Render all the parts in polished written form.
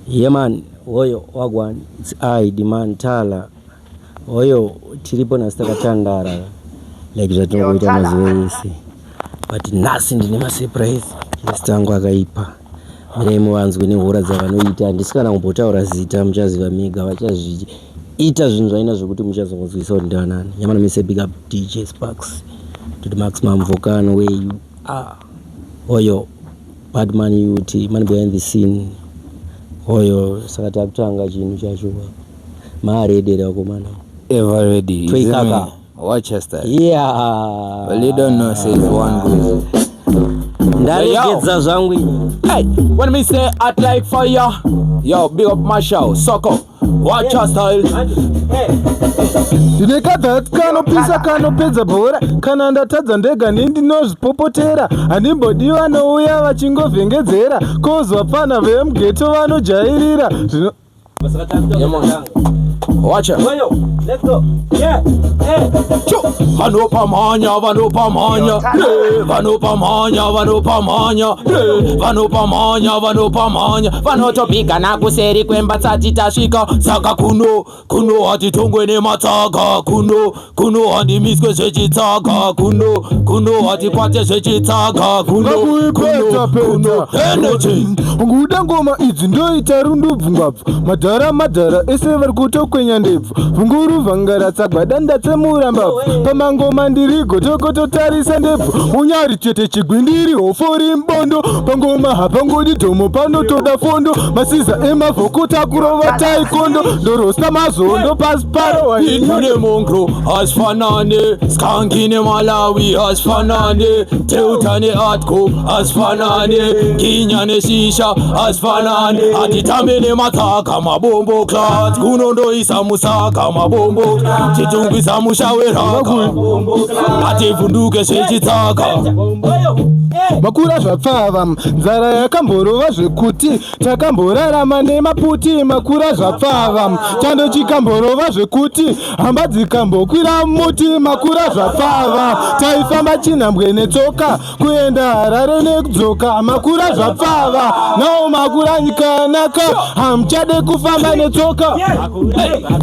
Yeah man, oyo wagwan, it's I demand Tala. Oyo tiripo na staka chandara. Like zatongo ita mazoezi. But nothing ndine surprise. Chistangu akaipa. Miremo wanzu kune hora dzavanoita ndisikana kumbotaura zita muchaziva mega vachazviji. Ita zvinhu zvaina zvokuti muchazonzwisa kuti ndanani. Yamana mise big up DJ Sparks. To the maximum Volcano where you are. Oyo Badman UT, man behind the scene. Oyo sakata kutanga chinhu chacho. Ma ready ra komana. Ever ready. Twikaka. Watch your style. Yeah. Well, you don't know says one goes. Ndaregedza zvangu. Hey, when me say hot like fire, yo, big up my show, sucker. Watch your style. Ndinekadhat kanopisa kanopedza bhora kana ndatadza ndega nindinozvipopotera handimbodiwa nouya vachingovhengedzera kozwa pana vemugeto vanojairira zvino Watch it. Let's go. Yeah. Hey. Vanopamanya. Vanotopika na kuseri kwemba tsati tasvika. Saka kuno hatitongwe nematsaga. Kuno handimiswe zvechitsaga. Kuno hatikwate zvechitsaga. Kuno energy. Nguda ngoma idzi ndoita rundubvungabvu madhara ese vari kutokwenya ndebvu vhunguru vhangara tsagwada ndatsemurambabvu pamangoma ndiri gotokototarisa ndebvu unyari chete chigwindiri hofori mbondo pangoma hapangodi dhomo panotoda fondo masiza emavhokota kurova taikondo ndorosta mazondo pasi paro Inune mongro asfanane skankine malawi asfanane teutane atko asfanane kinyane shisha asfanane atitamene mataka mabombo class kunondoisa musaka mabombo chitungisa mushaweraka ativhunduke zvechitsaka makura zvapfava nzara yakamborova zvekuti takamborarama nemaputi makura zvapfava chando chikamborova zvekuti hamba dzikambokwira muti makura zvapfava taifamba chinhambwe netsoka kuenda Harare nekudzoka makura zvapfava nawo makura nyikanaka hamuchade kufamba netsoka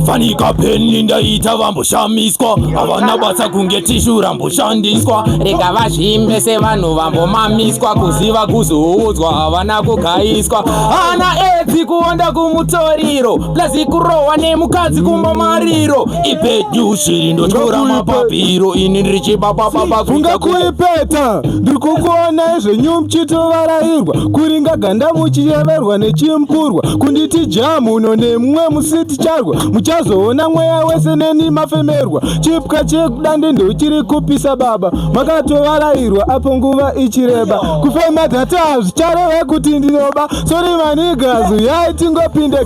fanika peni ndaita vamboshamiswa havana basa kunge tishu ramboshandiswa rega vazvimbe sevanhu vambomamiswa kuziva kuzoudzwa havana kugaiswa hana edzi kuonda kumutoriro plazi kurohwa nemukadzi kumbomariro ipedu shiri ndotora mapapiro ini ndirichibabababa funga kuipeta ndiri kukuona izvenyu muchitovarairwa kuringa ganda muchiyeverwa nechimpurwa kunditi jamuno nemumwe musiti charwa muchazoona mweya wese neni mafemerwa chipwa chekudande ndochiri kupisa baba makatovarairwa apo nguva ichireba kufema dhata zvichareva kuti ndinoba sori manigazu yaitingopinde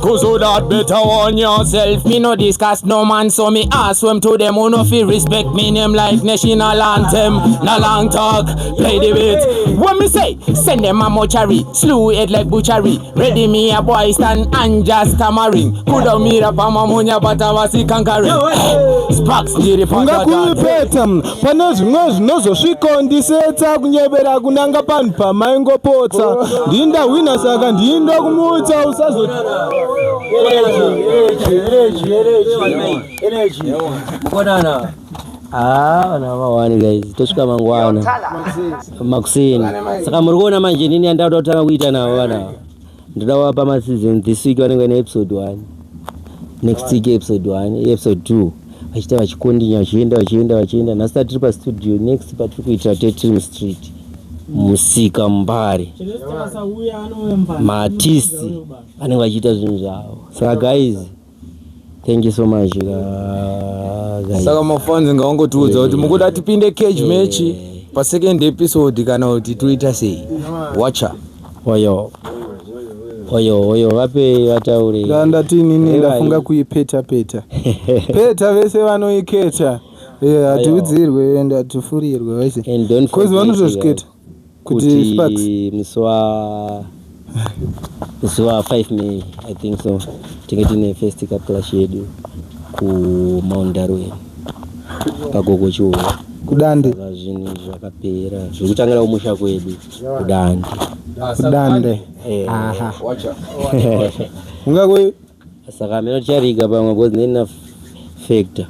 Kuzo that better on yourself. Me no discuss no man, so me ask them to them who no feel respect me name like national anthem. Na long talk, play the beat. When me say, send them a mortuary, slew it like butchery. Ready me a boy stand and just stammering. Kuda mira pa mamunya bata wasi kankari. Sparks diri funga kuipeta pane zvimwe zvinozosvika ndisetsa kunyebera kunanga panhu pamaingopotsa ndinda wina saka ndindo kumutsa usazoti energy. Konana. Wana mawani guys. Tosvika mangwana. Makusini. Saka muri kuona manje nini andauda kutanga kuita navo vana. Ndoda wapa ma season this week vanenge ne episode 1. Next week episode 1, episode 2. Vachita vachikondinya vachienda nasta tiri pa studio next patiri kuita Tetrim Street musika mbare maartisti anenge vachiita zvinhu zvavo saka guys thank you so much guys. Saka mafanzi ngawangotiudza kuti mukuda tipinde cage match pa second episode kana kuti tuita sei. Watcha oyo vape vataure ndati nini ndafunga kuipeta peta vese vanoiketa hatiudzirwe ende hatifurirwe vese kozi vanozvosviketa kuti Sparks musi wa 5 May I think so tinge tine first cup clash yedu kuMount Darwin pagogo chiuya kudande zvinhu zvakapera zviri kutangira umusha kwedu kudande dande aha ungakwe saka meno chariga pamwe because nina factor